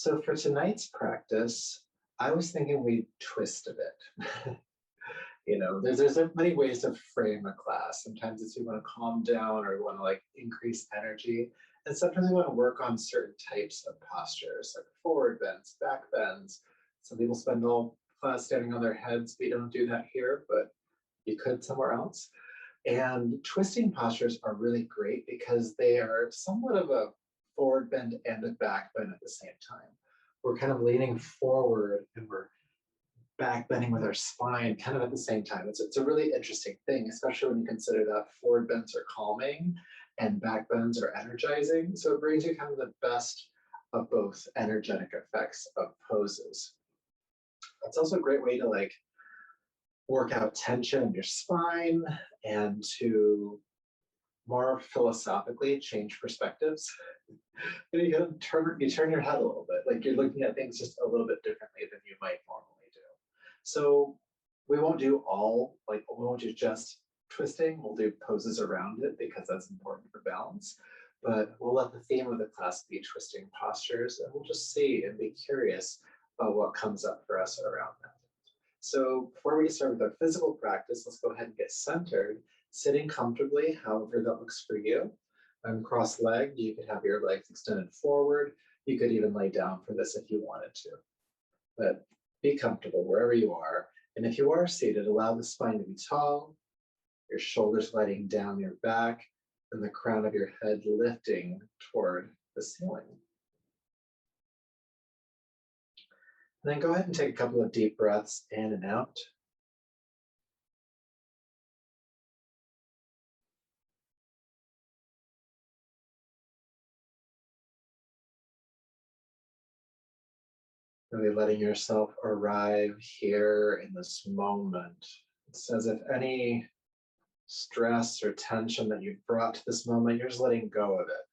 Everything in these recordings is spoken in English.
So for tonight's practice, I was thinking we'd twist a bit. There's many ways to frame a class. Sometimes it's you want to calm down or you want to like increase energy. And sometimes you want to work on certain types of postures, like forward bends, back bends. Some people spend all class standing on their heads. We don't do that here, but you could somewhere else. And twisting postures are really great because they are somewhat of a forward bend and a back bend at the same time. We're kind of leaning forward and we're back bending with our spine kind of at the same time. It's a really interesting thing, especially when you consider that forward bends are calming and back bends are energizing. So it brings you kind of the best of both energetic effects of poses. It's also a great way to like work out tension in your spine and to more philosophically change perspectives. You turn your head a little bit, like you're looking at things just a little bit differently than you might normally do. So we won't do just twisting, we'll do poses around it because that's important for balance. But we'll let the theme of the class be twisting postures, and we'll just see and be curious about what comes up for us around that. So before we start with our physical practice, let's go ahead and get centered, sitting comfortably, however that looks for you. I'm cross-legged. You could have your legs extended forward. You could even lay down for this if you wanted to. But be comfortable wherever you are. And if you are seated, allow the spine to be tall, your shoulders letting down your back, and the crown of your head lifting toward the ceiling. And then go ahead and take a couple of deep breaths in and out. Really letting yourself arrive here in this moment. It's as if any stress or tension that you've brought to this moment, you're just letting go of it.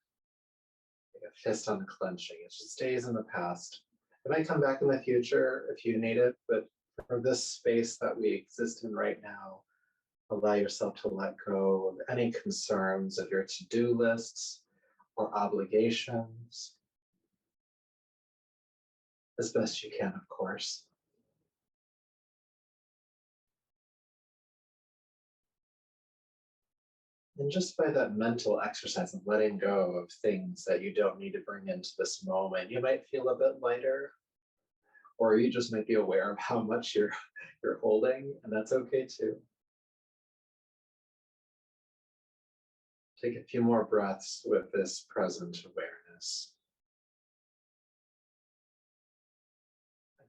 Like a fist unclenching. It just stays in the past. It might come back in the future if you need it, but for this space that we exist in right now, allow yourself to let go of any concerns of your to-do lists or obligations, as best you can, of course. And just by that mental exercise of letting go of things that you don't need to bring into this moment, you might feel a bit lighter, or you just might be aware of how much you're holding, and that's okay too. Take a few more breaths with this present awareness.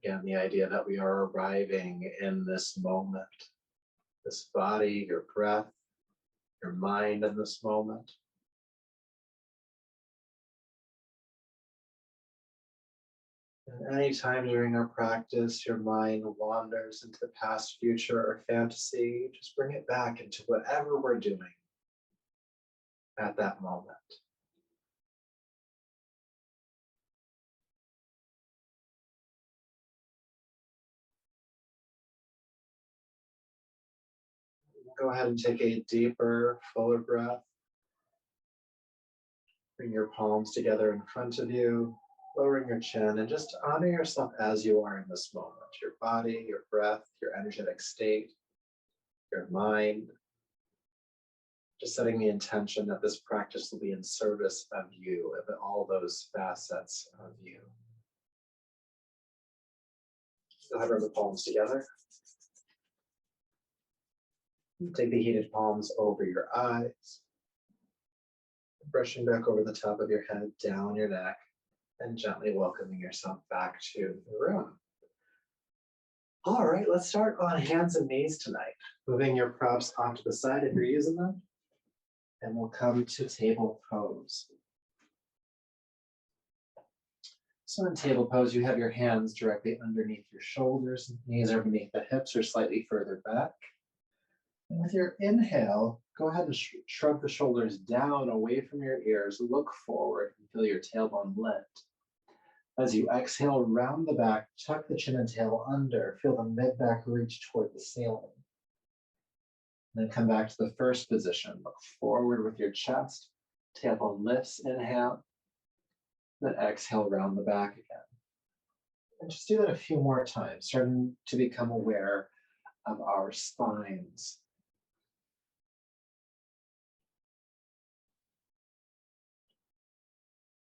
Again, the idea that we are arriving in this moment, this body, your breath, your mind in this moment. And anytime during our practice, your mind wanders into the past, future, or fantasy, just bring it back into whatever we're doing at that moment. Go ahead and take a deeper, fuller breath. Bring your palms together in front of you, lowering your chin, and just honor yourself as you are in this moment. Your body, your breath, your energetic state, your mind. Just setting the intention that this practice will be in service of you, of all those facets of you. Go ahead and rub the palms together. Take the heated palms over your eyes, brushing back over the top of your head, down your neck, and gently welcoming yourself back to the room. All right, let's start on hands and knees tonight. Moving your props off to the side if you're using them, and we'll come to table pose. So in table pose, you have your hands directly underneath your shoulders, knees are beneath the hips or slightly further back. And with your inhale, go ahead and shrug the shoulders down away from your ears, look forward and feel your tailbone lift. As you exhale, round the back, tuck the chin and tail under, feel the mid-back reach toward the ceiling. And then come back to the first position, look forward with your chest, tailbone lifts, inhale, then exhale, round the back again. And just do that a few more times, starting to become aware of our spines.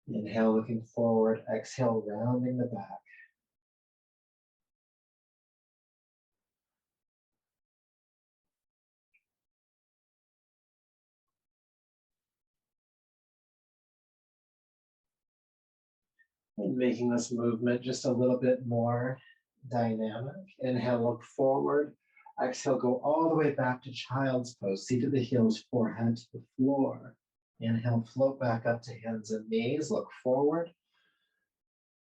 Inhale, looking forward. Exhale, rounding the back. And making this movement just a little bit more dynamic. Inhale, look forward. Exhale, go all the way back to child's pose. Seat to the heels, forehead to the floor. Inhale, float back up to hands and knees. Look forward.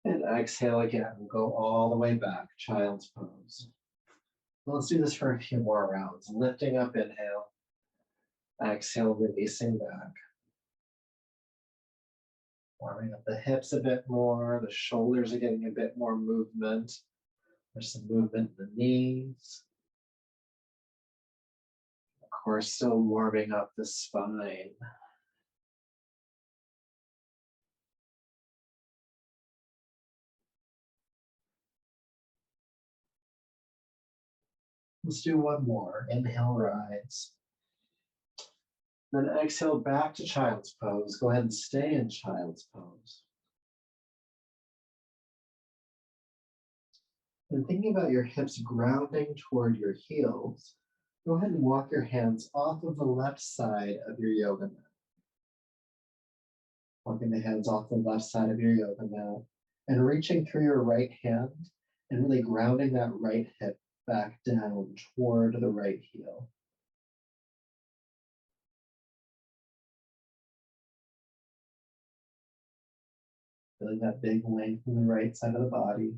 And exhale again. Go all the way back, child's pose. Let's do this for a few more rounds. Lifting up, inhale. Exhale, releasing back. Warming up the hips a bit more. The shoulders are getting a bit more movement. There's some movement in the knees. Of course, still warming up the spine. Let's do one more. Inhale, rise. Then exhale back to child's pose. Go ahead and stay in child's pose. And thinking about your hips grounding toward your heels, go ahead and walk your hands off of the left side of your yoga mat. Walking the hands off the left side of your yoga mat and reaching through your right hand and really grounding that right hip back down toward the right heel. Feeling that big length in the right side of the body.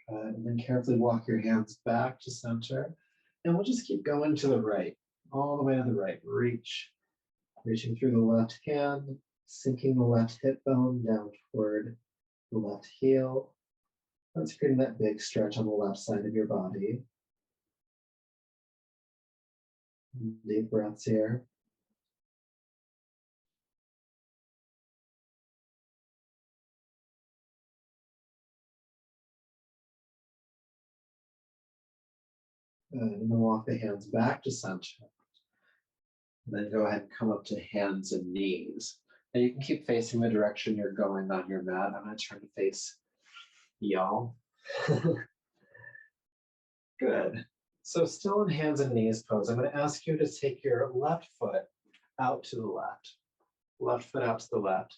And then carefully walk your hands back to center. And we'll just keep going to the right, all the way to the right. Reaching through the left hand, sinking the left hip bone down toward the left heel. That's creating that big stretch on the left side of your body. Deep breaths here. And then walk the hands back to center. And then go ahead and come up to hands and knees. Now you can keep facing the direction you're going on your mat. I'm going to turn to face y'all. Good. So still in hands and knees pose, I'm going to ask you to take your left foot out to the left. Left foot out to the left.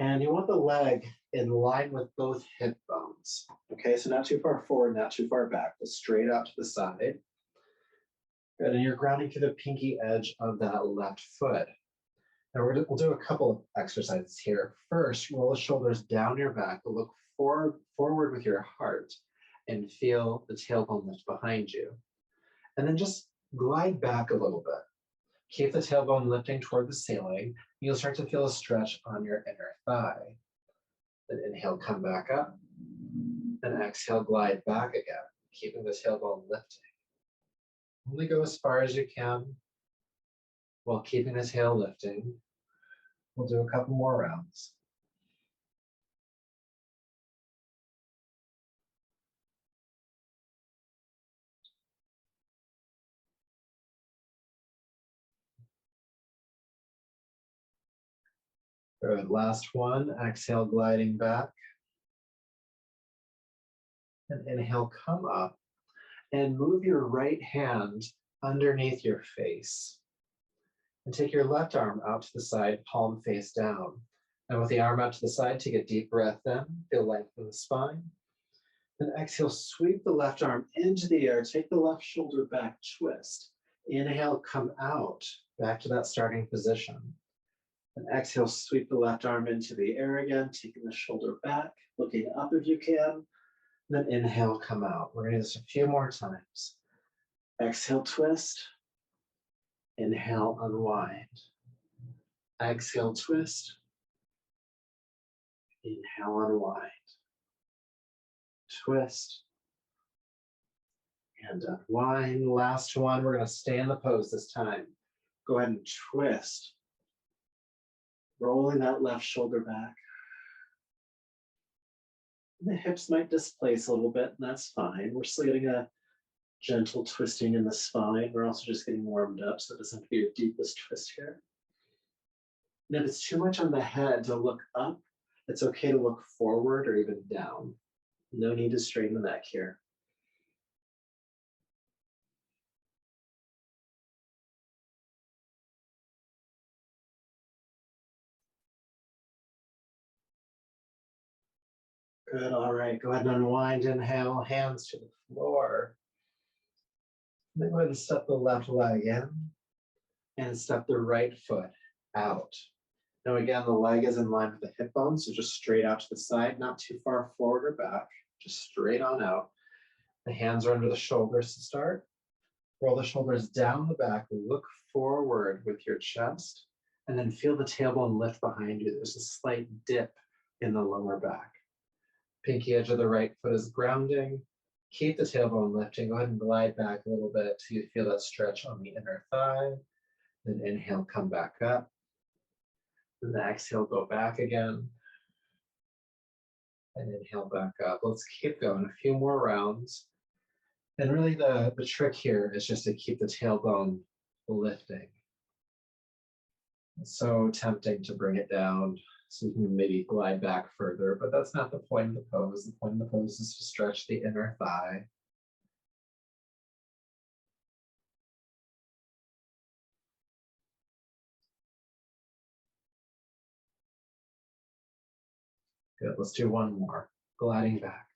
And you want the leg in line with both hip bones. Okay, so not too far forward, not too far back, but straight out to the side. Good, and you're grounding through the pinky edge of that left foot. Now we'll do a couple of exercises here. First, roll the shoulders down your back, look forward with your heart, and feel the tailbone lift behind you. And then just glide back a little bit. Keep the tailbone lifting toward the ceiling. You'll start to feel a stretch on your inner thigh. Then inhale, come back up. And exhale, glide back again, keeping the tailbone lifting. Only go as far as you can while keeping the tail lifting. We'll do a couple more rounds. Good, last one. Exhale, gliding back. And inhale, come up and move your right hand underneath your face. And take your left arm out to the side, palm face down. And with the arm out to the side, take a deep breath in, feel length in the spine. Then exhale, sweep the left arm into the air, take the left shoulder back, twist. Inhale, come out, back to that starting position. And exhale, sweep the left arm into the air again, taking the shoulder back, looking up if you can. Then inhale, come out. We're gonna do this a few more times. Exhale, twist. Inhale, unwind. Exhale, twist. Inhale, unwind. Twist. And unwind. Last one. We're going to stay in the pose this time. Go ahead and twist. Rolling that left shoulder back. The hips might displace a little bit, and that's fine. We're still getting a gentle twisting in the spine. We're also just getting warmed up, so it doesn't have to be your deepest twist here. And if it's too much on the head to look up, it's okay to look forward or even down. No need to strain the neck here. Good, all right, go ahead and unwind, inhale, hands to the floor. Then go ahead and step the left leg in and step the right foot out. Now again, the leg is in line with the hip bone, so just straight out to the side, not too far forward or back, just straight on out. The hands are under the shoulders to start. Roll the shoulders down the back, look forward with your chest, and then feel the tailbone lift behind you. There's a slight dip in the lower back. Pinky edge of the right foot is grounding. Keep the tailbone lifting. Go ahead and glide back a little bit till you feel that stretch on the inner thigh. Then inhale, come back up. Then exhale, go back again. And inhale back up. Let's keep going. A few more rounds. And really the trick here is just to keep the tailbone lifting. It's so tempting to bring it down so you can maybe glide back further, but that's not the point of the pose. The point of the pose is to stretch the inner thigh. Good, let's do one more. Gliding back.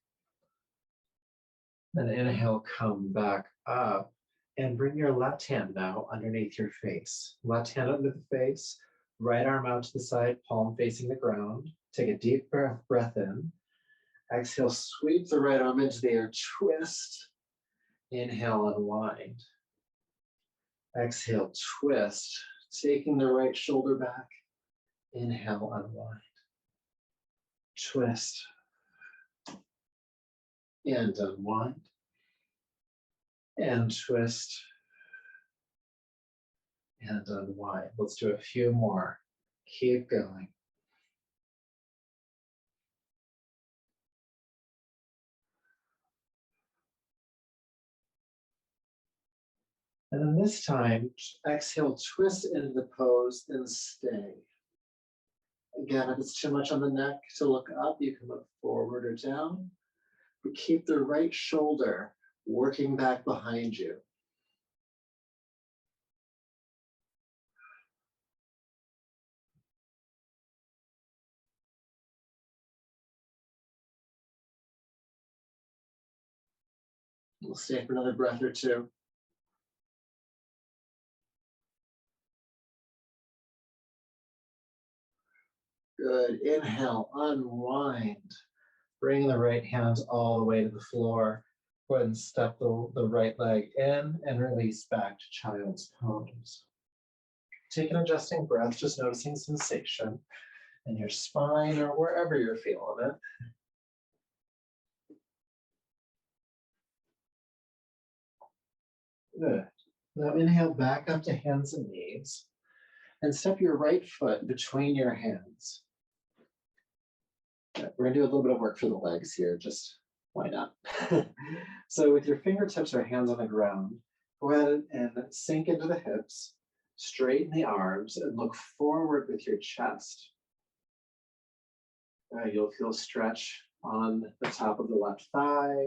Then inhale, come back up and bring your left hand now underneath your face. Left hand under the face, right arm out to the side, palm facing the ground. Take a deep breath in. Exhale, sweep the right arm into the air, twist. Inhale, unwind. Exhale, twist. Taking the right shoulder back. Inhale, unwind. Twist. And unwind. And twist. And unwind. Let's do a few more. Keep going. And then this time, exhale, twist into the pose and stay. Again, if it's too much on the neck to look up, you can look forward or down. But keep the right shoulder working back behind you. We'll stay for another breath or two. Good. Inhale, unwind. Bring the right hands all the way to the floor. Go ahead and step the right leg in and release back to child's pose. Take an adjusting breath, just noticing sensation in your spine or wherever you're feeling it. Good. Now inhale back up to hands and knees and step your right foot between your hands. We're gonna do a little bit of work for the legs here, just why not? So with your fingertips or hands on the ground, go ahead and sink into the hips, straighten the arms and look forward with your chest. You'll feel stretch on the top of the left thigh,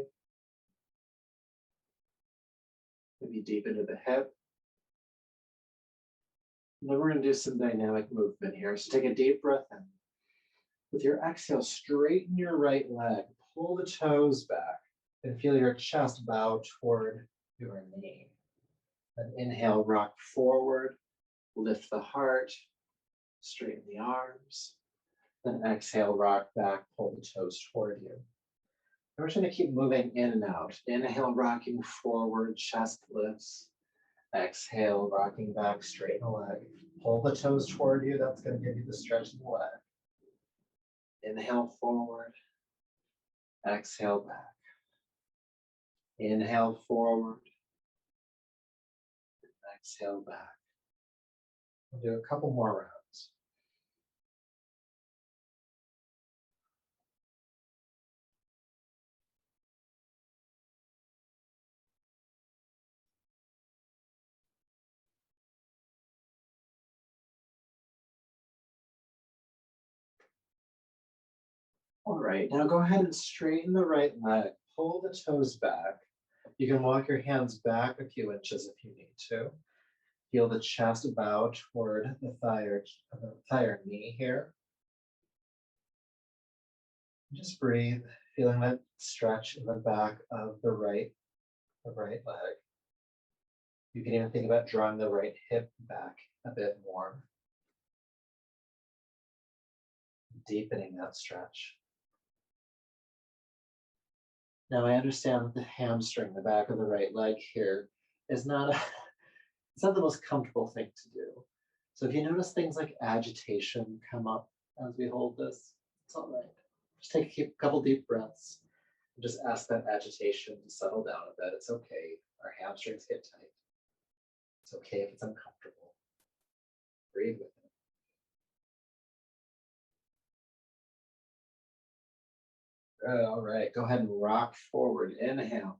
maybe deep into the hip. And then we're gonna do some dynamic movement here. So take a deep breath in. With your exhale, straighten your right leg, pull the toes back, and feel your chest bow toward your knee. Then inhale, rock forward, lift the heart, straighten the arms. Then exhale, rock back, pull the toes toward you. And we're just gonna keep moving in and out. Inhale, rocking forward, chest lifts. Exhale, rocking back, straighten the leg. Pull the toes toward you, that's gonna give you the stretch in the leg. Inhale forward, exhale back. Inhale forward, exhale back. We'll do a couple more rounds. All right, now go ahead and straighten the right leg. Pull the toes back. You can walk your hands back a few inches if you need to. Feel the chest bow toward the thigh or knee here. Just breathe, feeling that stretch in the back of the right leg. You can even think about drawing the right hip back a bit more, deepening that stretch. Now I understand that the hamstring, the back of the right leg here, is not it's not the most comfortable thing to do. So if you notice things like agitation come up as we hold this, it's all right. Just take a couple deep breaths and just ask that agitation to settle down a bit. It's okay. Our hamstrings get tight. It's okay if it's uncomfortable. Breathe with it. Good, all right, go ahead and rock forward. Inhale.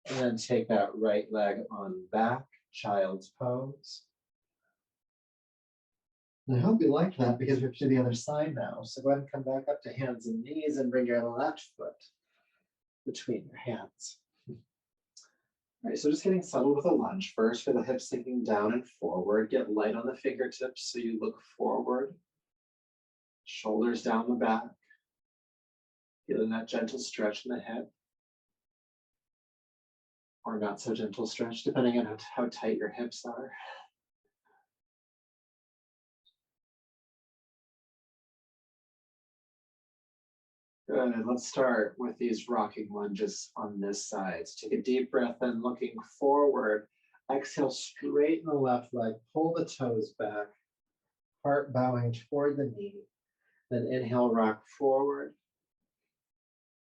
And then take that right leg on back, child's pose. And I hope you liked that because we're to the other side now. So go ahead and come back up to hands and knees and bring your left foot between your hands. All right, so just getting settled with a lunge first for the hips sinking down and forward. Get light on the fingertips so you look forward. Shoulders down the back. Feeling that gentle stretch in the hip. Or not so gentle stretch, depending on how tight your hips are. Good, let's start with these rocking lunges on this side. So take a deep breath in, looking forward. Exhale, straighten the left leg, pull the toes back, heart bowing toward the knee. Then inhale, rock forward.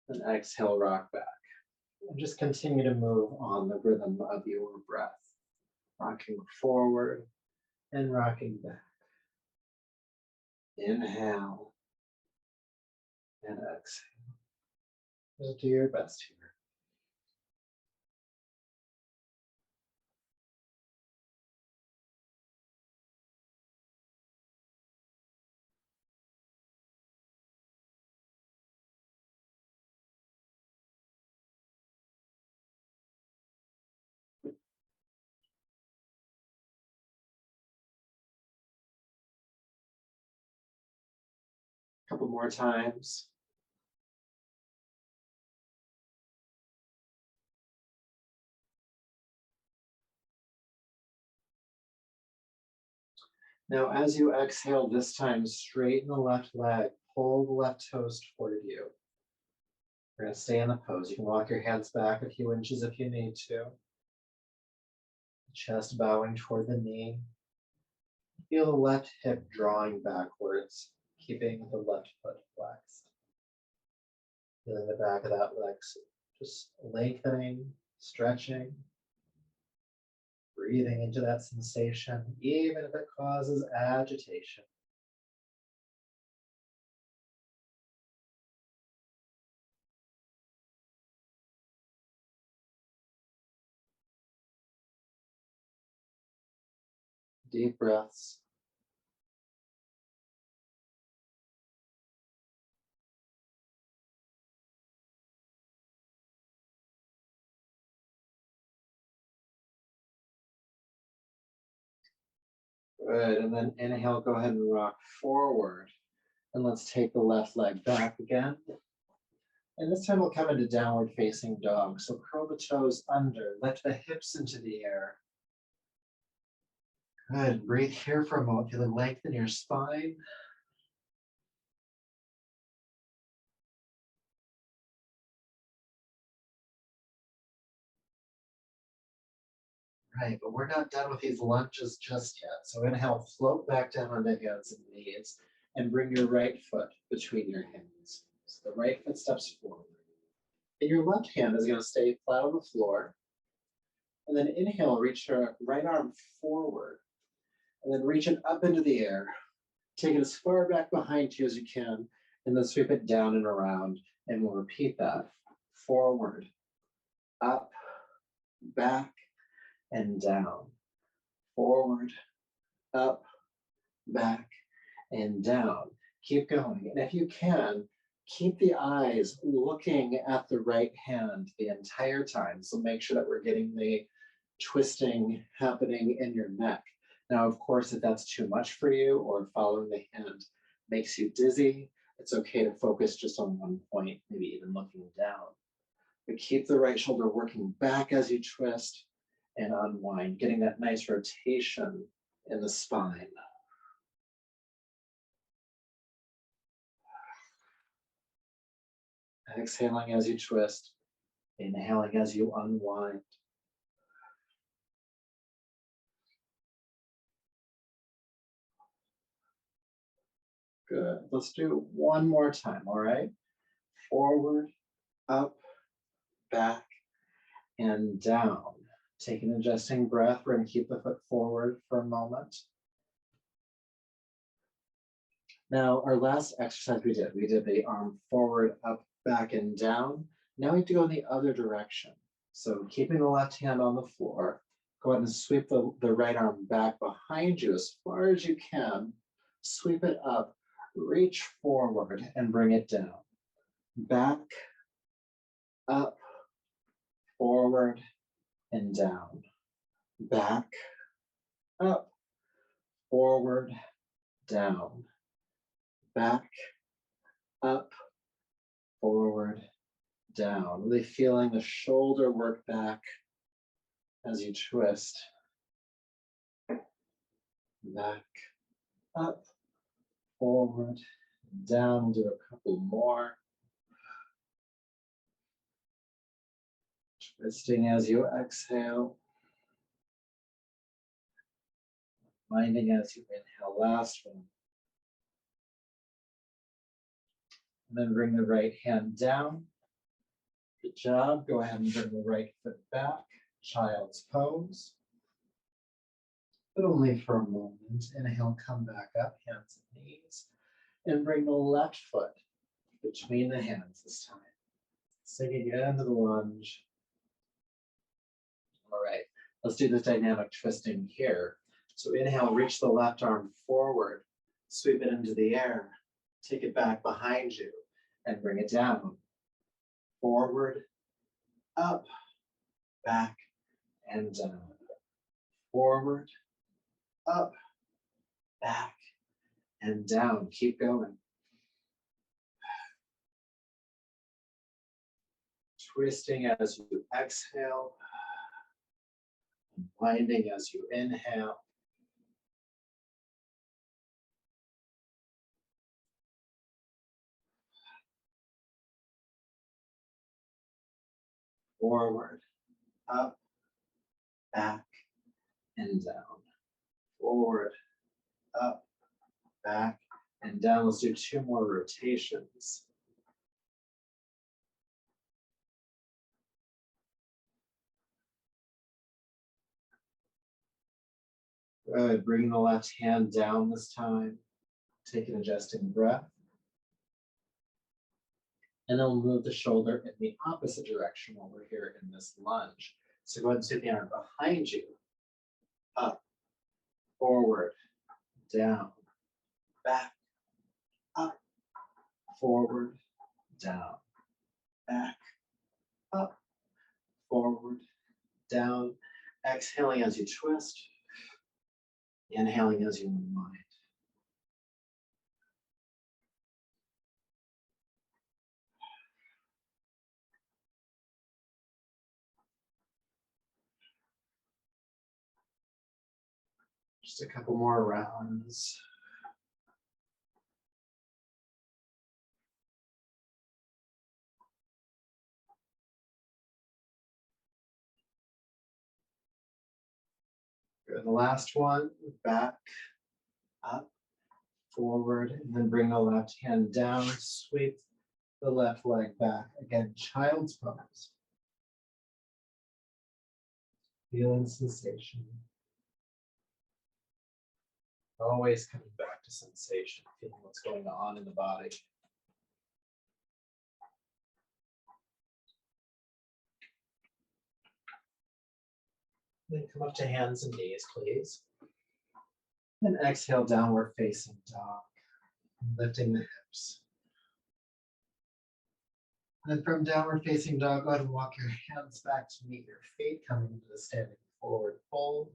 Then exhale, rock back. And just continue to move on the rhythm of your breath. Rocking forward and rocking back. Inhale and exhale. Just do your best here. A couple more times. Now, as you exhale this time, straighten the left leg, pull the left toes toward you. We're going to stay in the pose. You can walk your hands back a few inches if you need to. Chest bowing toward the knee. Feel the left hip drawing backwards, keeping the left foot flexed. Feeling the back of that leg just lengthening, stretching. Breathing into that sensation, even if it causes agitation. Deep breaths. Good, and then inhale, go ahead and rock forward. And let's take the left leg back again. And this time we'll come into downward facing dog. So curl the toes under, lift the hips into the air. Good, breathe here for a moment, feel the length in your spine. Right, but we're not done with these lunges just yet. So inhale, float back down onto hands and knees and bring your right foot between your hands. So the right foot steps forward. And your left hand is going to stay flat on the floor. And then inhale, reach your right arm forward. And then reach it up into the air. Take it as far back behind you as you can. And then sweep it down and around. And we'll repeat that. Forward, up, back, and down. Forward, up, back, and down. Keep going. And if you can, keep the eyes looking at the right hand the entire time. So make sure that we're getting the twisting happening in your neck. Now, of course, if that's too much for you or following the hand makes you dizzy, it's okay to focus just on one point, maybe even looking down. But keep the right shoulder working back as you twist and unwind, getting that nice rotation in the spine. Exhaling as you twist, inhaling as you unwind. Good. Let's do one more time, all right? Forward, up, back, and down. Take an adjusting breath. We're going to keep the foot forward for a moment. Now, our last exercise we did the arm forward, up, back, and down. Now we have to go in the other direction. So keeping the left hand on the floor, go ahead and sweep the right arm back behind you as far as you can. Sweep it up, reach forward, and bring it down. Back, up, forward, and down. Back, up, forward, down. Back, up, forward, down. Really feeling the shoulder work back as you twist. Back, up, forward, down. We'll do a couple more. Twisting as you exhale. Minding as you inhale, last one. And then bring the right hand down. Good job. Go ahead and bring the right foot back. Child's pose. But only for a moment. Inhale, come back up, hands and knees. And bring the left foot between the hands this time. Sinking into the lunge. All right, let's do this dynamic twisting here. So inhale, reach the left arm forward, sweep it into the air, take it back behind you, and bring it down. Forward, up, back, and down. Forward, up, back, and down. Keep going. Twisting as you exhale, winding as you inhale. Forward, up, back, and down. Forward, up, back, and down. Let's do 2 more rotations. Good. Bring the left hand down this time. Take an adjusting breath. And then we'll move the shoulder in the opposite direction while we're here in this lunge. So go ahead and sweep the arm behind you. Up, forward, down, back, up, forward, down, back, up, forward, down. Exhaling as you twist. Inhaling as you unwind. Just a couple more rounds. Good. The last one, back, up, forward, and then bring the left hand down, sweep the left leg back. Again, child's pose. Feeling sensation. Always coming back to sensation, feeling what's going on in the body. Then come up to hands and knees, please. And exhale, downward facing dog. Lifting the hips. And then from downward facing dog, go ahead and walk your hands back to meet your feet, coming into the standing forward fold.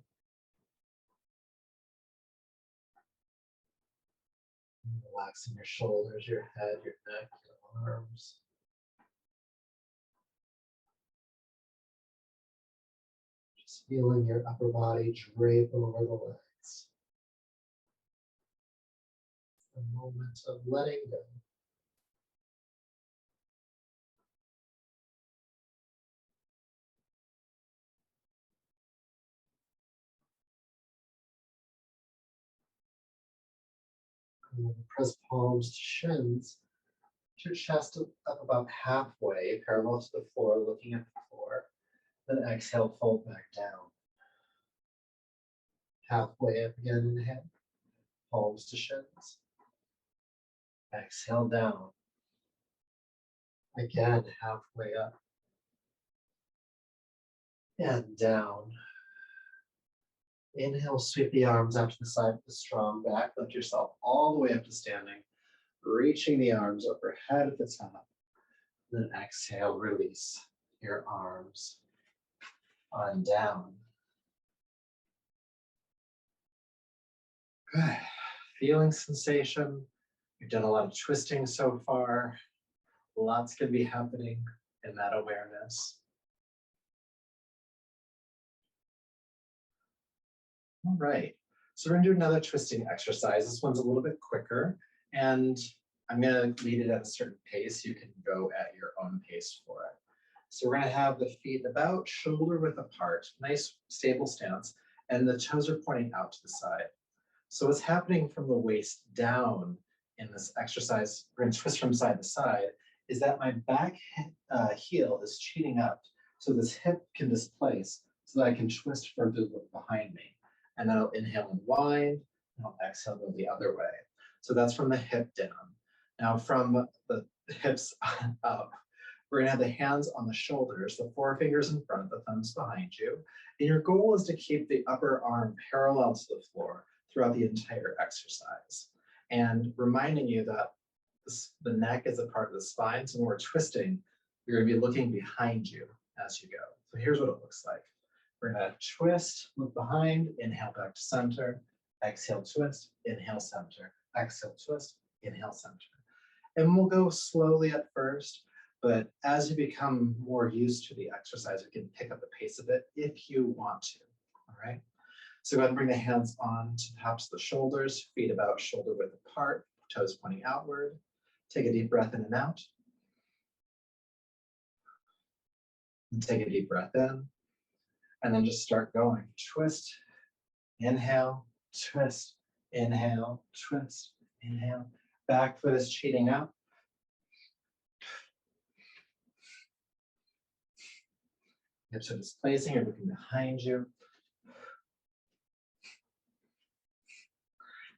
And relaxing your shoulders, your head, your neck, your arms. Just feeling your upper body drape over the legs. A moment of letting go. And then press palms to shins. Your chest up about halfway, parallel to the floor, looking at the floor. Then exhale, fold back down. Halfway up again, inhale. Palms to shins. Exhale down. Again, halfway up. And down. Inhale, sweep the arms out to the side with a strong back. Lift yourself all the way up to standing. Reaching the arms overhead at the top. Then exhale, release your arms on down. Good. Feeling sensation. You've done a lot of twisting so far. Lots can be happening in that awareness. All right, so we're gonna do another twisting exercise. This one's a little bit quicker, and I'm gonna lead it at a certain pace. You can go at your own pace for it. So we're gonna have the feet about shoulder width apart, nice stable stance, and the toes are pointing out to the side. So what's happening from the waist down in this exercise, we're gonna twist from side to side, is that my back heel is cheating up, so this hip can displace so that I can twist further behind me. And then I'll inhale and wind, and I'll exhale go the other way. So that's from the hip down. Now from the hips up, we're gonna have the hands on the shoulders, the forefingers in front, the thumbs behind you. And your goal is to keep the upper arm parallel to the floor throughout the entire exercise. And reminding you that the neck is a part of the spine, so when we're twisting, you're gonna be looking behind you as you go. So here's what it looks like. We're gonna twist, look behind, inhale back to center, exhale, twist, inhale, center, exhale, twist, inhale, center. And we'll go slowly at first, but as you become more used to the exercise, you can pick up the pace of it if you want to, all right? So go ahead and bring the hands on to the tops of the shoulders, feet about shoulder width apart, toes pointing outward. Take a deep breath in and out. And take a deep breath in. And then just start going. Twist, inhale, twist, inhale, twist, inhale. Back foot is cheating up. Hips are displacing, you're looking behind you.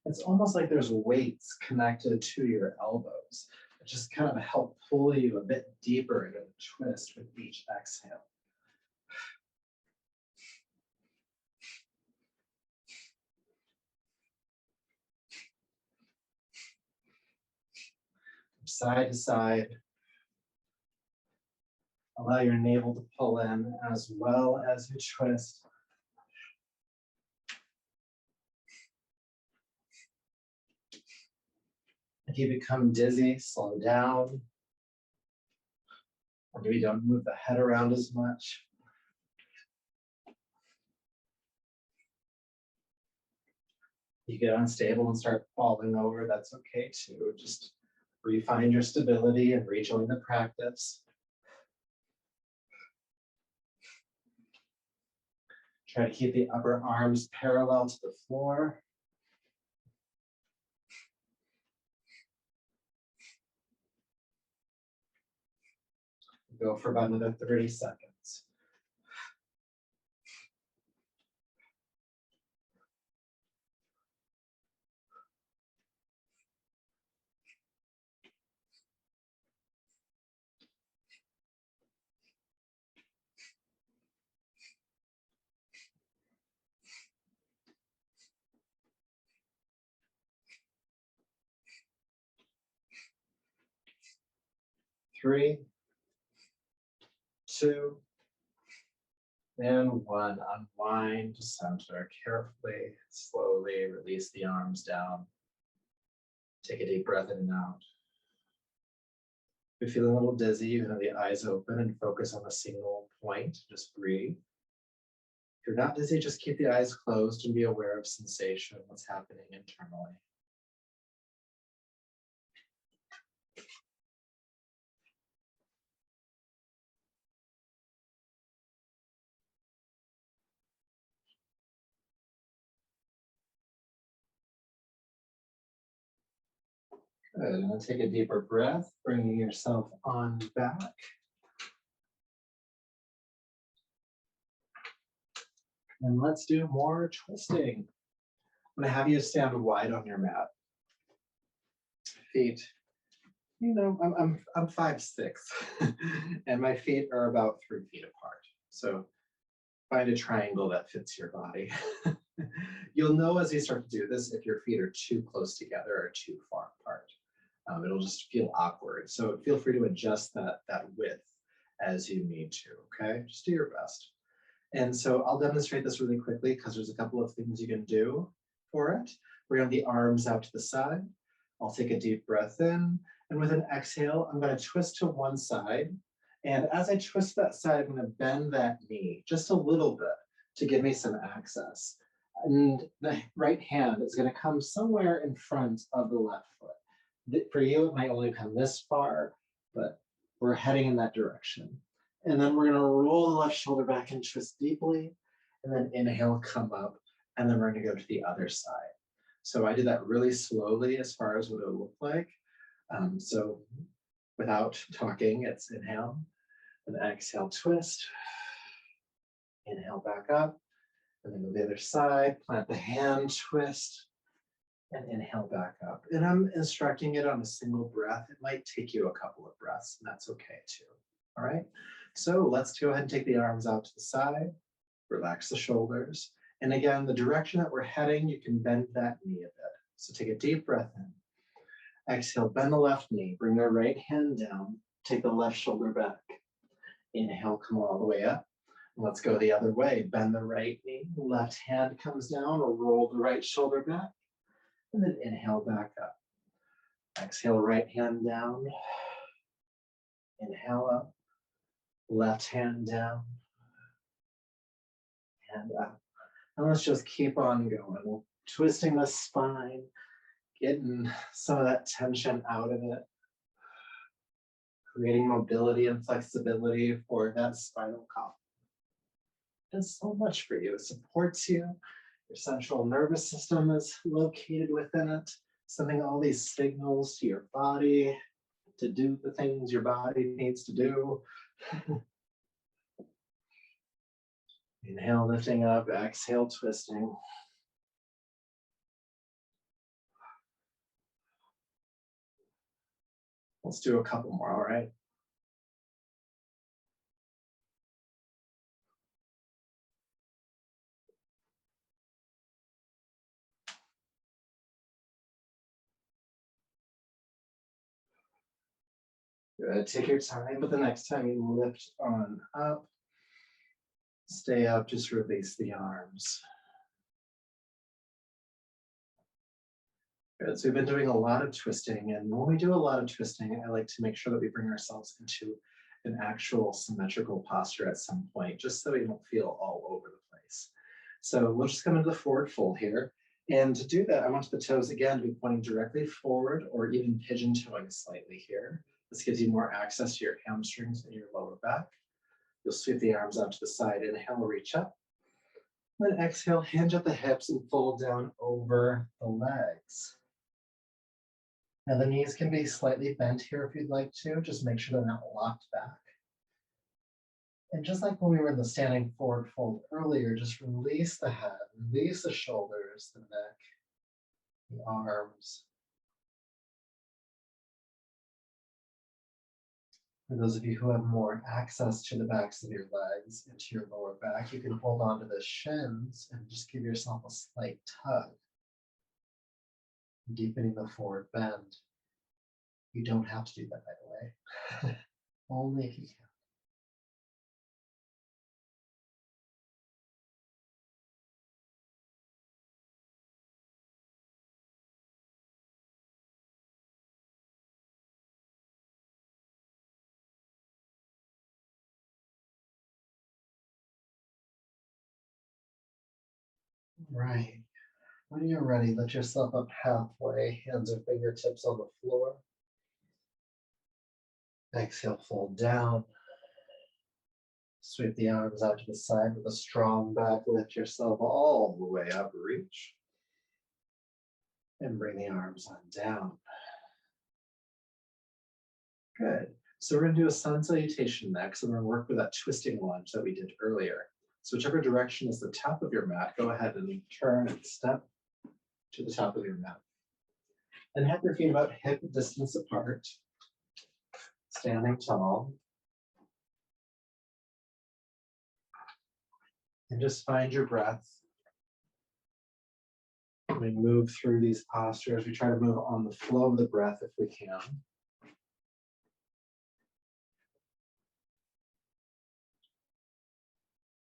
It's almost like there's weights connected to your elbows that just kind of help pull you a bit deeper into the twist with each exhale. From side to side, allow your navel to pull in as well as you twist. If you become dizzy, slow down. Or maybe don't move the head around as much. You get unstable and start falling over, that's okay too. Just refine your stability and rejoin the practice. Try to keep the upper arms parallel to the floor. Go for about another 30 seconds. Three, two, and one. Unwind to center. Carefully, slowly release the arms down. Take a deep breath in and out. If you're feeling a little dizzy, you can have the eyes open and focus on a single point. Just breathe. If you're not dizzy, just keep the eyes closed and be aware of sensation, what's happening internally. Good, and then take a deeper breath, bringing yourself on back. And let's do more twisting. I'm gonna have you stand wide on your mat. Feet, you know, I'm 5'6", and my feet are about 3 feet apart. So find a triangle that fits your body. You'll know as you start to do this if your feet are too close together or too far apart. It'll just feel awkward. So feel free to adjust that width as you need to, okay? Just do your best. And so I'll demonstrate this really quickly because there's a couple of things you can do for it. We're gonna have the arms out to the side. I'll take a deep breath in, and with an exhale, I'm gonna twist to one side. And as I twist that side, I'm gonna bend that knee just a little bit to give me some access. And the right hand is gonna come somewhere in front of the left foot. For you, it might only come this far, but we're heading in that direction. And then we're gonna roll the left shoulder back and twist deeply, and then inhale, come up, and then we're gonna go to the other side. So I did that really slowly as far as what it would look like. So without talking, it's inhale, and exhale, twist, inhale back up, and then go to the other side, plant the hand, twist, and inhale back up. And I'm instructing it on a single breath. It might take you a couple of breaths, and that's okay too. All right, so let's go ahead and take the arms out to the side, relax the shoulders. And again, the direction that we're heading, you can bend that knee a bit. So take a deep breath in. Exhale, bend the left knee, bring the right hand down, take the left shoulder back. Inhale, come all the way up. Let's go the other way. Bend the right knee, left hand comes down, or roll the right shoulder back. And then inhale back up. Exhale, right hand down. Inhale up. Left hand down. And up. And let's just keep on going. We're twisting the spine, getting some of that tension out of it, creating mobility and flexibility for that spinal column. Does so much for you. It supports you. Your central nervous system is located within it, sending all these signals to your body to do the things your body needs to do. Inhale, lifting up, exhale, twisting. Let's do a couple more, all right? Good, take your time, but the next time you lift on up, stay up, just release the arms. Good, so we've been doing a lot of twisting, and when we do a lot of twisting, I like to make sure that we bring ourselves into an actual symmetrical posture at some point, just so we don't feel all over the place. So we'll just come into the forward fold here. And to do that, I want the toes again to be pointing directly forward or even pigeon toeing slightly here. This gives you more access to your hamstrings and your lower back. You'll sweep the arms out to the side. Inhale, reach up. Then exhale, hinge at the hips and fold down over the legs. Now the knees can be slightly bent here if you'd like to. Just make sure they're not locked back. And just like when we were in the standing forward fold earlier, just release the head, release the shoulders, the neck, the arms. For those of you who have more access to the backs of your legs and to your lower back, you can hold on to the shins and just give yourself a slight tug, deepening the forward bend. You don't have to do that, by the way. Only if you can. Right. When you're ready, let yourself up halfway, hands or fingertips on the floor. Exhale, fold down. Sweep the arms out to the side with a strong back. Lift yourself all the way up, reach. And bring the arms on down. Good. So we're going to do a sun salutation next, and we're going to work with that twisting lunge that we did earlier. So whichever direction is the top of your mat, go ahead and turn and step to the top of your mat. And have your feet about hip distance apart, standing tall. And just find your breath. We move through these postures. We try to move on the flow of the breath if we can.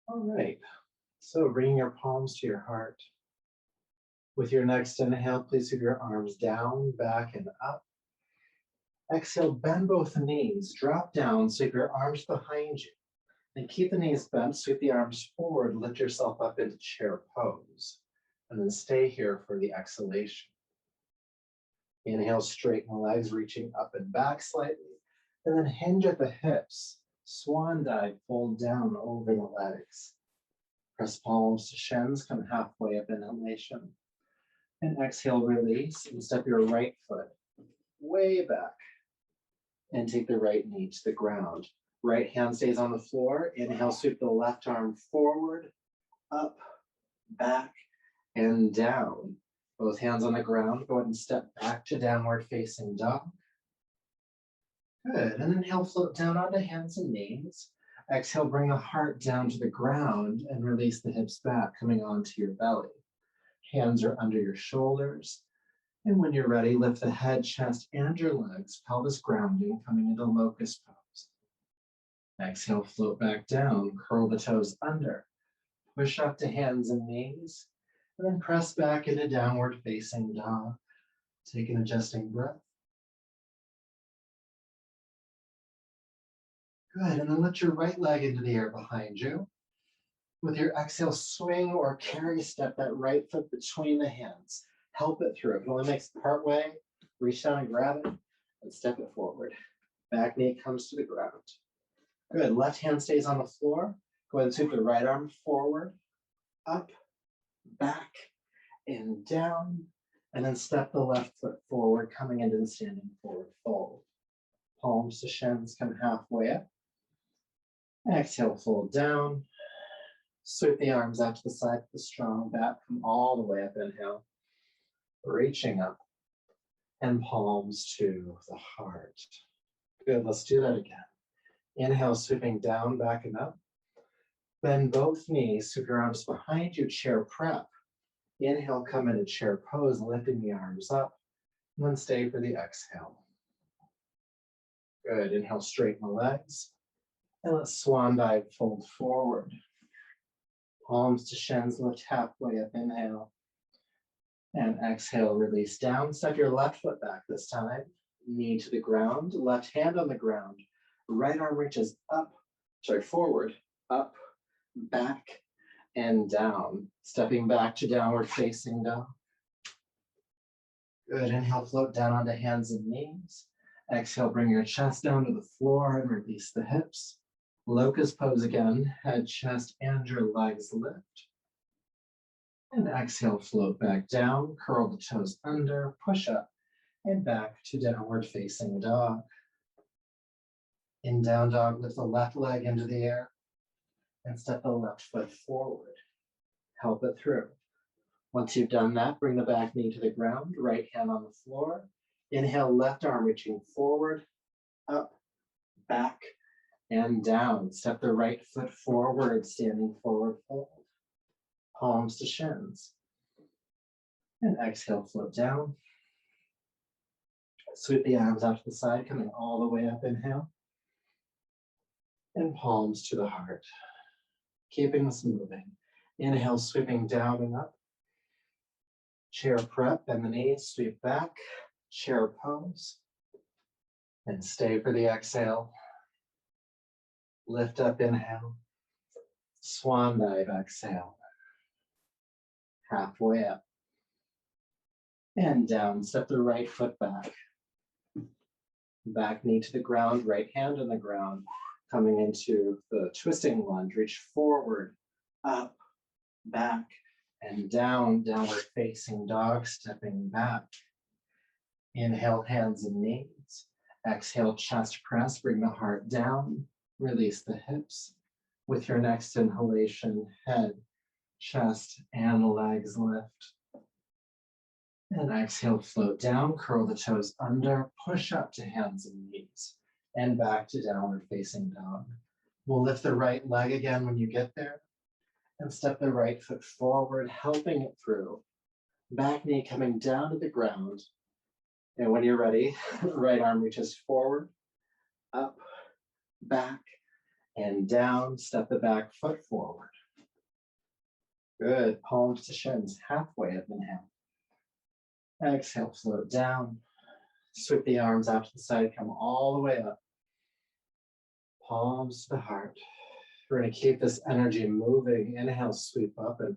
All right. So bringing your palms to your heart. With your next inhale, please sweep your arms down, back, and up. Exhale, bend both knees, drop down, sweep your arms behind you. And keep the knees bent, sweep the arms forward, lift yourself up into chair pose. And then stay here for the exhalation. Inhale, straighten the legs, reaching up and back slightly. And then hinge at the hips. Swan dive, fold down over the legs. Press palms to shins, come halfway up, inhalation. And exhale, release, and step your right foot way back. And take the right knee to the ground. Right hand stays on the floor. Inhale, sweep the left arm forward, up, back, and down. Both hands on the ground. Go ahead and step back to downward facing dog. Good. And inhale, float down onto hands and knees. Exhale, bring the heart down to the ground and release the hips back, coming onto your belly. Hands are under your shoulders. And when you're ready, lift the head, chest, and your legs, pelvis grounding, coming into locust pose. Exhale, float back down, curl the toes under. Push up to hands and knees, and then press back into downward facing dog. Take an adjusting breath. Good, and then lift your right leg into the air behind you. With your exhale, swing or carry step that right foot between the hands. Help it through. If it only makes it part way, reach down and grab it and step it forward. Back knee comes to the ground. Good, left hand stays on the floor. Go ahead and sweep the right arm forward, up, back, and down. And then step the left foot forward, coming into the standing forward fold. Palms to shins, come halfway up. Exhale, fold down. Sweep the arms out to the side with a strong back. Come all the way up, inhale. Reaching up. And palms to the heart. Good, let's do that again. Inhale, sweeping down, back and up. Bend both knees, sweep your arms behind you, chair prep. Inhale, come into chair pose, lifting the arms up. And then stay for the exhale. Good, inhale, straighten the legs. And let's swan dive, fold forward. Palms to shins, lift halfway up, inhale. And exhale, release down. Step your left foot back this time. Knee to the ground, left hand on the ground. Right arm reaches up, forward, up, back, and down. Stepping back to downward facing dog. Good, inhale, float down onto hands and knees. Exhale, bring your chest down to the floor and release the hips. Locust pose again, head, chest, and your legs lift. And exhale, float back down, curl the toes under, push up, and back to downward facing dog. In down dog, lift the left leg into the air. and step the left foot forward. Help it through. Once you've done that, bring the back knee to the ground, right hand on the floor. Inhale, left arm reaching forward, up, back, and down. Step the right foot forward, standing forward fold. Palms to shins. And exhale, float down. Sweep the arms out to the side, coming all the way up, inhale. And palms to the heart. Keeping this moving. Inhale, sweeping down and up. Chair prep, bend the knees, sweep back. Chair pose. And stay for the exhale. Lift up, inhale. Swan dive, exhale. Halfway up. And down, step the right foot back. Back knee to the ground, right hand on the ground. Coming into the twisting lunge, reach forward, up, back, and down, downward facing dog, stepping back. Inhale, hands and knees. Exhale, chest press, bring the heart down, release the hips. With your next inhalation, head, chest, and legs lift. And exhale, float down, curl the toes under, push up to hands and knees, and back to downward facing dog. We'll lift the right leg again when you get there, and step the right foot forward, helping it through. Back knee coming down to the ground. And when you're ready, right arm reaches forward, up, back, and down. Step the back foot forward. Good, palms to shins, halfway up, inhale. Exhale, float down. Sweep the arms out to the side, come all the way up. Palms to the heart. We're going to keep this energy moving. Inhale, sweep up, and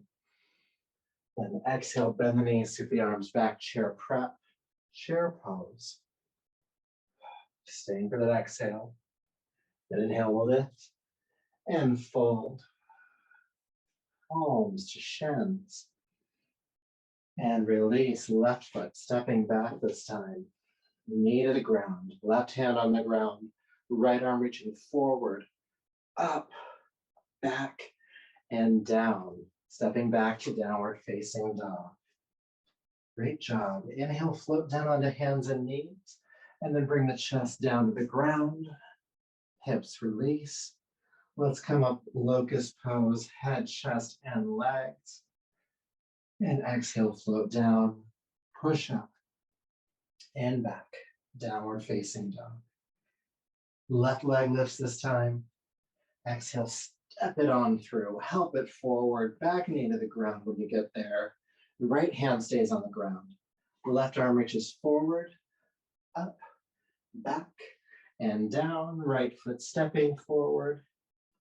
then exhale, bend the knees, sweep the arms back, chair prep, chair pose. Staying for that exhale. Then inhale, lift and fold. Palms to shins. And release, left foot, stepping back this time. Knee to the ground, left hand on the ground, right arm reaching forward, up, back, and down. Stepping back to downward facing dog. Great job. Inhale, float down onto hands and knees, and then bring the chest down to the ground. Hips release. Let's come up, locust pose, head, chest, and legs. And exhale, float down, push up, and back, downward facing dog. Left leg lifts this time. Exhale, step it on through, help it forward, back knee to the ground when you get there. The right hand stays on the ground. The left arm reaches forward, up, back, and down. Right foot stepping forward,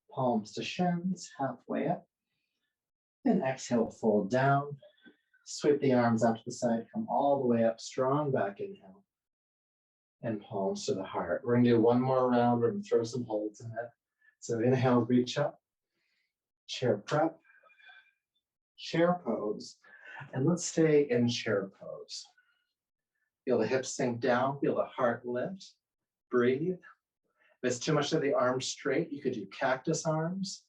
palms to shins, halfway up. And exhale, fold down. Sweep the arms out to the side, come all the way up, strong back inhale. And palms to the heart. We're gonna do one more round, we're gonna throw some holds in it. So inhale, reach up, chair prep, chair pose, and let's stay in chair pose. Feel the hips sink down, feel the heart lift, breathe. If it's too much of the arms straight, you could do cactus arms.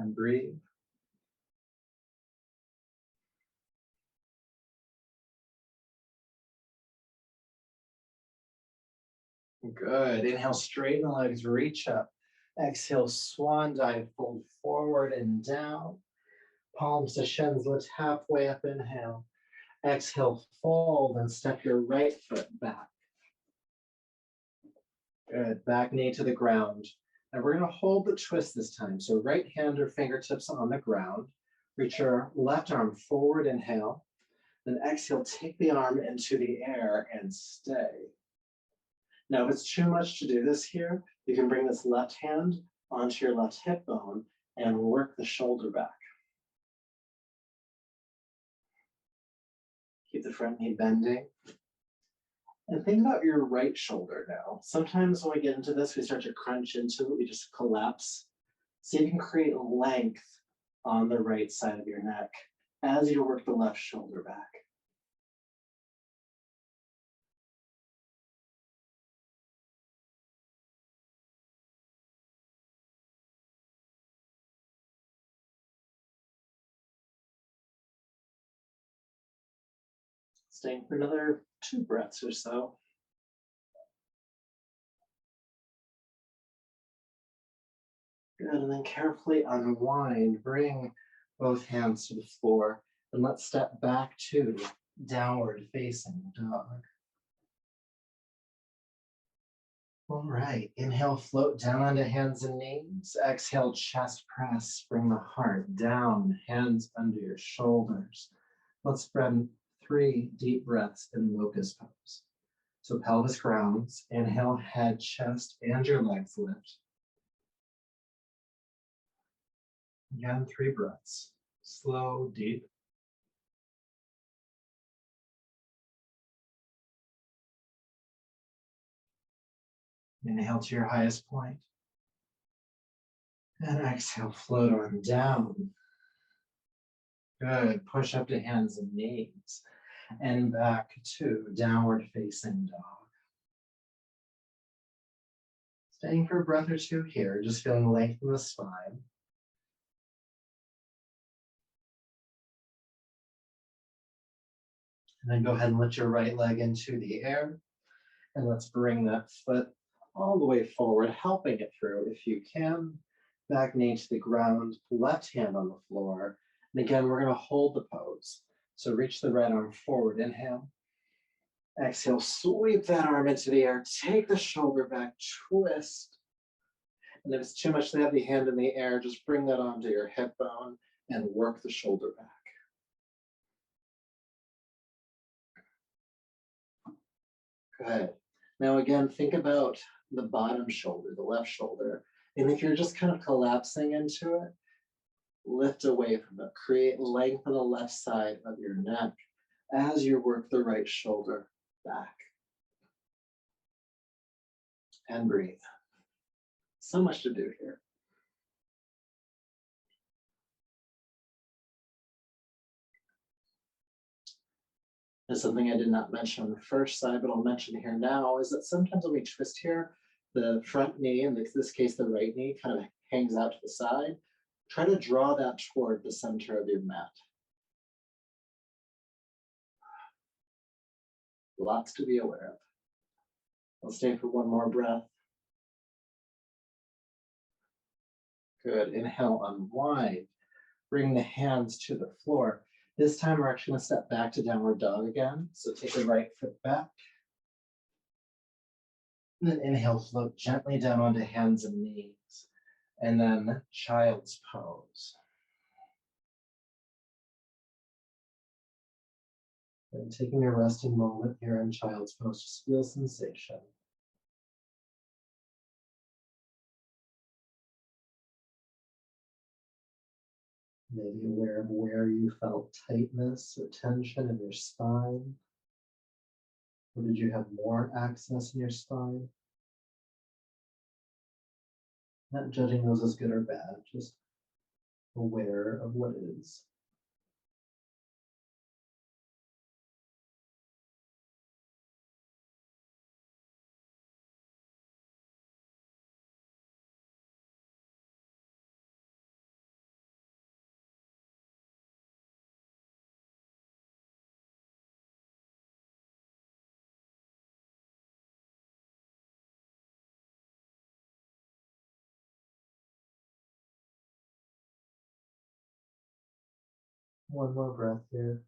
And breathe. Good. Inhale, straighten the legs, reach up. Exhale, swan dive, fold forward and down. Palms to shins, lift halfway up, inhale. Exhale, fold and step your right foot back. Good. Back knee to the ground. And we're going to hold the twist this time. So right hand or fingertips on the ground. Reach your left arm forward, inhale. Then exhale, take the arm into the air and stay. Now, if it's too much to do this here, you can bring this left hand onto your left hip bone and work the shoulder back. Keep the front knee bending. And think about your right shoulder now. Sometimes when we get into this, we start to crunch into it, we just collapse. So you can create length on the right side of your neck as you work the left shoulder back. Staying for another 2 breaths or so. Good, and then carefully unwind. Bring both hands to the floor, and let's step back to downward facing dog. All right, inhale, float down onto hands and knees. Exhale, chest press. Bring the heart down, hands under your shoulders. Let's spread 3 deep breaths in locust pose. So pelvis grounds. Inhale, head, chest, and your legs lift. Again, 3 breaths. Slow, deep. Inhale to your highest point. And exhale, float on down. Good. Push up to hands and knees. And back to downward facing dog. Staying for a breath or 2 here, just feeling length in the spine. And then go ahead and lift your right leg into the air. And let's bring that foot all the way forward, helping it through if you can. Back knee to the ground, left hand on the floor. And again, we're going to hold the pose. So reach the right arm forward, inhale. Exhale, sweep that arm into the air. Take the shoulder back, twist. And if it's too much to have the hand in the air, just bring that onto your hip bone and work the shoulder back. Good. Now again, think about the bottom shoulder, the left shoulder. And if you're just kind of collapsing into it, lift away from it. Create length on the left side of your neck as you work the right shoulder back. And breathe. So much to do here. And something I did not mention on the first side, but I'll mention here now, is that sometimes when we twist here, the front knee, in this case the right knee, kind of hangs out to the side. Try to draw that toward the center of your mat. Lots to be aware of. I'll stay for 1 more breath. Good. Inhale, unwind. Bring the hands to the floor. This time we're actually going to step back to downward dog again. So take the right foot back. And then inhale, float gently down onto hands and knees. And then child's pose. And taking a resting moment here in child's pose, just feel sensation. Maybe aware of where you felt tightness or tension in your spine. Or did you have more access in your spine? Not judging those as good or bad, just aware of what is. One more breath here.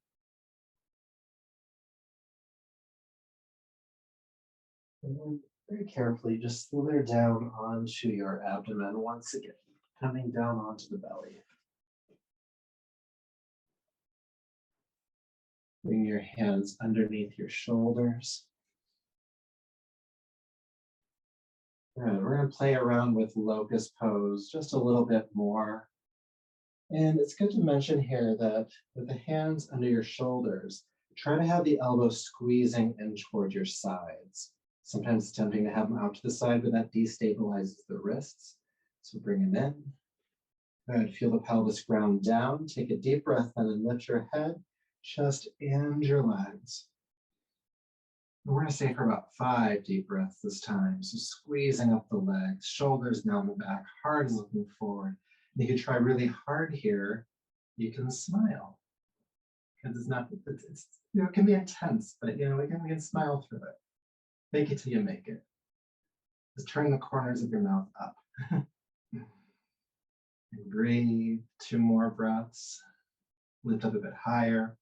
And then very carefully, just slither down onto your abdomen once again, coming down onto the belly. Bring your hands underneath your shoulders. And we're going to play around with locust pose just a little bit more. And it's good to mention here that with the hands under your shoulders, try to have the elbows squeezing in toward your sides. Sometimes it's tempting to have them out to the side, but that destabilizes the wrists. So bring them in. Good. Feel the pelvis ground down. Take a deep breath in and lift your head, chest, and your legs. And we're going to stay for about 5 deep breaths this time. So squeezing up the legs, shoulders down the back, heart is looking forward. And you can try really hard here. You can smile. because it's not, it's it can be intense, but we can smile through it. Make it till you make it. Just turn the corners of your mouth up. And breathe. 2 more breaths. Lift up a bit higher.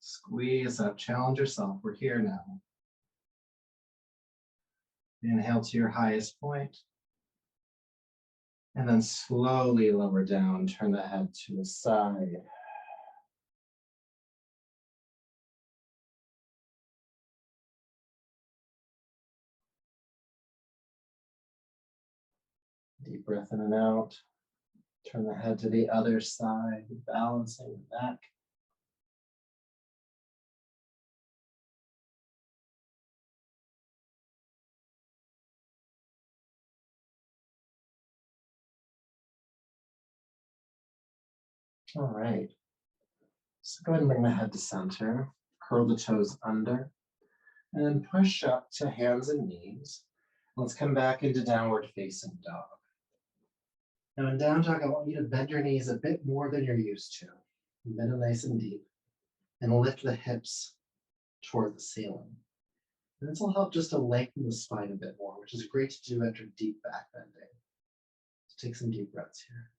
Squeeze up. Challenge yourself. We're here now. Inhale to your highest point. And then slowly lower down. Turn the head to the side. Deep breath in and out. Turn the head to the other side, balancing the neck. All right. So go ahead and bring the head to center. Curl the toes under. And then push up to hands and knees. Let's come back into downward facing dog. Now in down dog, I want you to bend your knees a bit more than you're used to. Bend them nice and deep. And lift the hips toward the ceiling. And this will help just to lengthen the spine a bit more, which is great to do after deep back bending. So take some deep breaths here.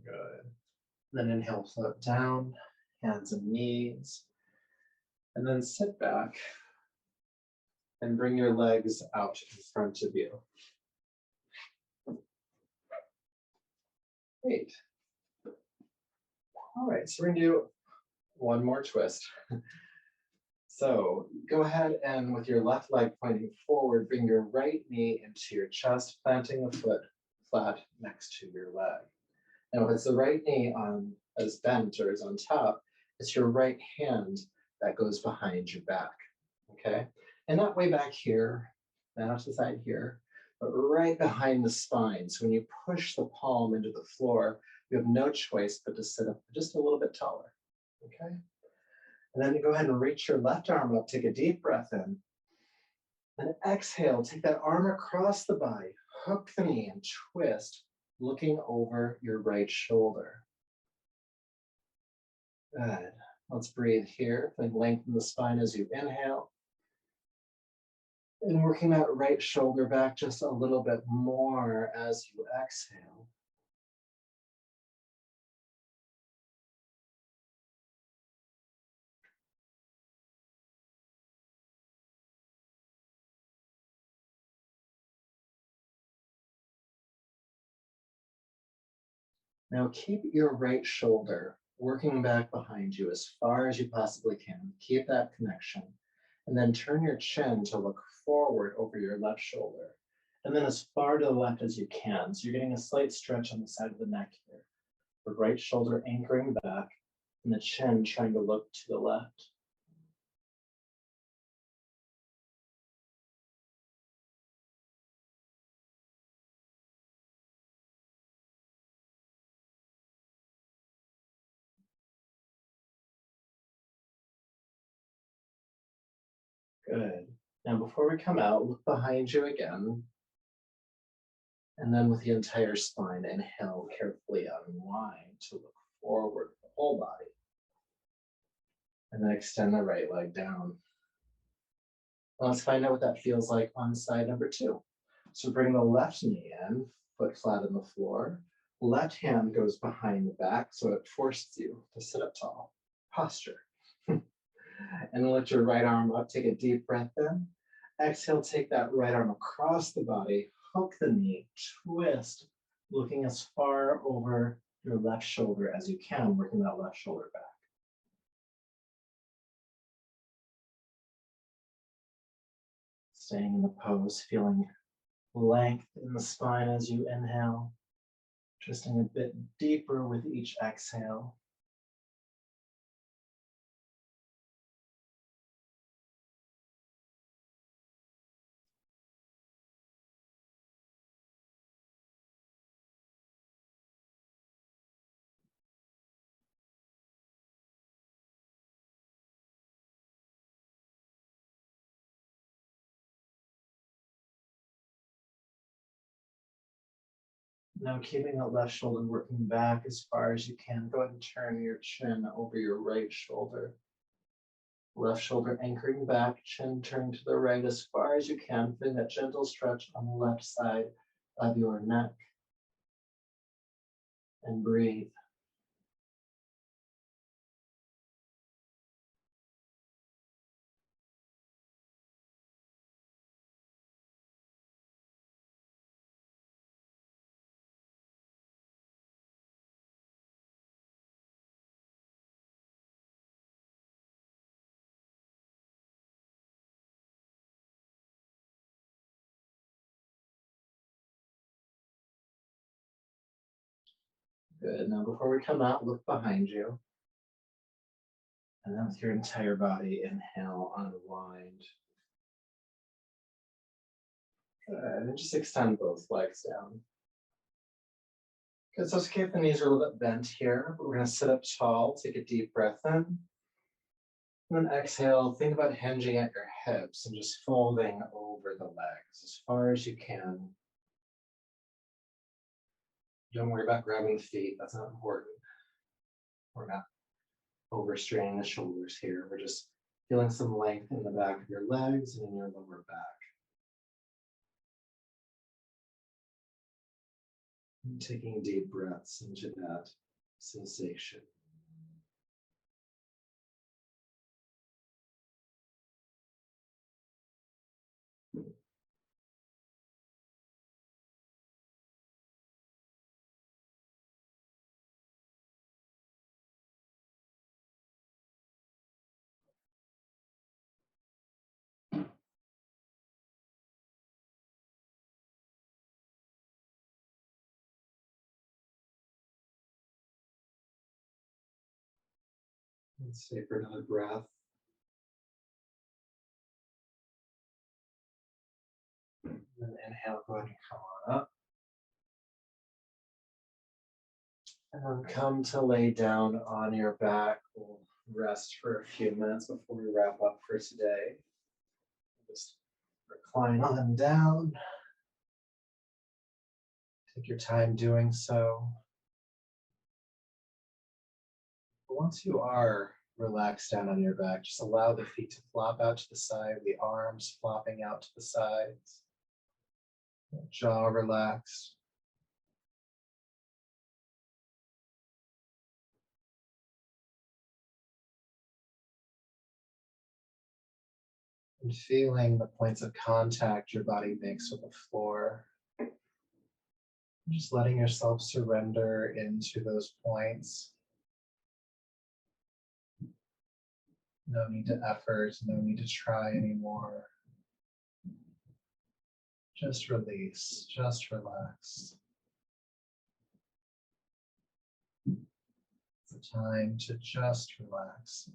Good. Then inhale, float down, hands and knees. And then sit back and bring your legs out in front of you. Great. All right, so we're gonna do one more twist. So go ahead and with your left leg pointing forward, bring your right knee into your chest, planting the foot flat next to your leg. Now, if it's the right knee as bent or is on top, it's your right hand that goes behind your back, okay? And not way back here, not to the side here, but right behind the spine. So when you push the palm into the floor, you have no choice but to sit up just a little bit taller, okay? And then you go ahead and reach your left arm up, take a deep breath in, and exhale, take that arm across the body, hook the knee and twist, looking over your right shoulder. Good. Let's breathe here. Then lengthen the spine as you inhale. And working that right shoulder back just a little bit more as you exhale. Now keep your right shoulder working back behind you as far as you possibly can. Keep that connection. And then turn your chin to look forward over your left shoulder. And then as far to the left as you can. So you're getting a slight stretch on the side of the neck here. The right shoulder anchoring back and the chin trying to look to the left. Good. Now before we come out, look behind you again. And then with the entire spine, inhale, carefully unwind to look forward, the whole body. And then extend the right leg down. Let's find out what that feels like on side number 2. So bring the left knee in, foot flat on the floor. Left hand goes behind the back, so it forces you to sit up tall. Posture. And lift your right arm up, take a deep breath in. Exhale, take that right arm across the body, hook the knee, twist, looking as far over your left shoulder as you can, working that left shoulder back. Staying in the pose, feeling length in the spine as you inhale, twisting a bit deeper with each exhale. Now keeping that left shoulder working back as far as you can. Go ahead and turn your chin over your right shoulder. Left shoulder anchoring back, chin turned to the right as far as you can, feeling that gentle stretch on the left side of your neck. And breathe. Good. Now before we come out, look behind you. And then with your entire body, inhale, unwind. Good. And just extend both legs down. Good. So it's okay if the knees are a little bit bent here, but we're going to sit up tall. Take a deep breath in. And then exhale, think about hinging at your hips and just folding over the legs as far as you can. Don't worry about grabbing the feet, that's not important. We're not overstraining the shoulders here. We're just feeling some length in the back of your legs and in your lower back. And taking deep breaths into that sensation. Let's stay for another breath. And then inhale, go ahead and come on up. And then come to lay down on your back. We'll rest for a few minutes before we wrap up for today. Just recline on down. Take your time doing so. But once you are relaxed down on your back, just allow the feet to flop out to the side, the arms flopping out to the sides, jaw relaxed. And feeling the points of contact your body makes with the floor. Just letting yourself surrender into those points. No need to effort, no need to try anymore. Just release, just relax. It's a time to just relax.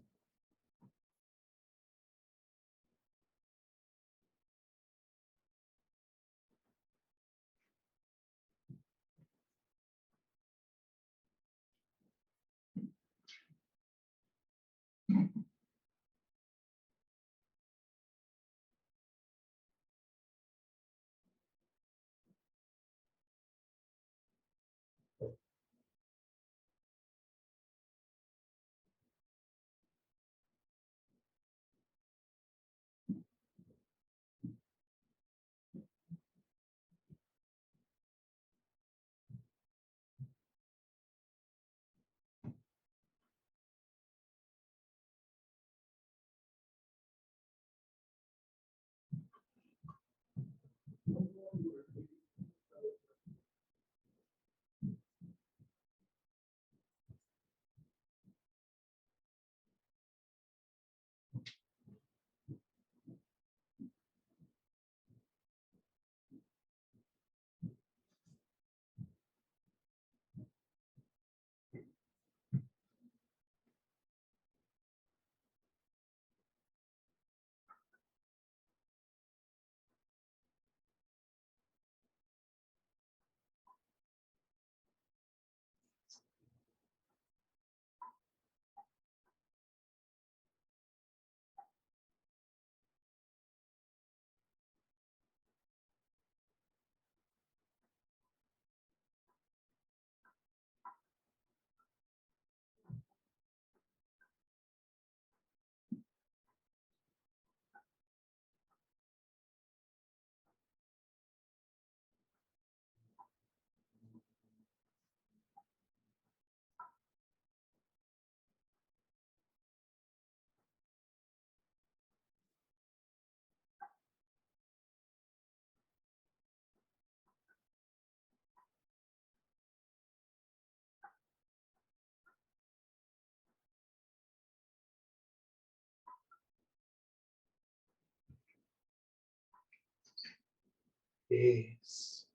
Peace,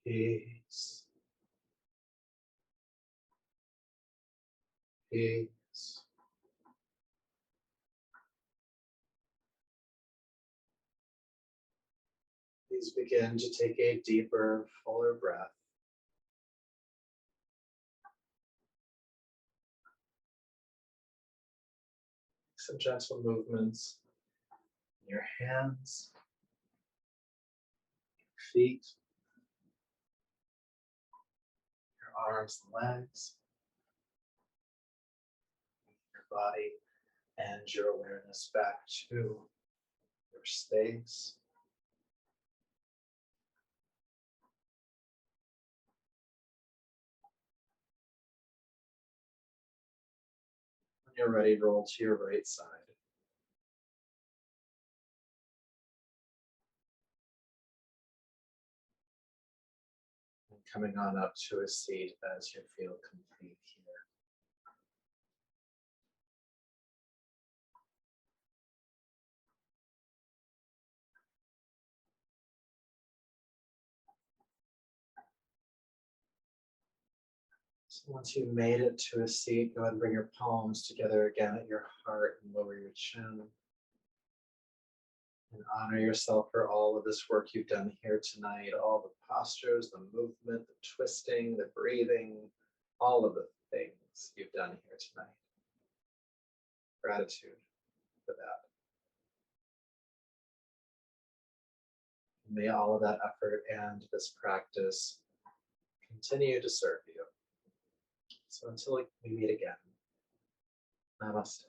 peace, peace. Please begin to take a deeper, fuller breath. Some gentle movements in your hands, feet, your arms and legs, your body, and your awareness back to your space. When you're ready, roll to your right side. And coming on up to a seat as you feel complete here. So once you've made it to a seat, go ahead and bring your palms together again at your heart and lower your chin. And honor yourself for all of this work you've done here tonight, all the postures, the movement, the twisting, the breathing, all of the things you've done here tonight. Gratitude for that. May all of that effort and this practice continue to serve you. So until we meet again, namaste.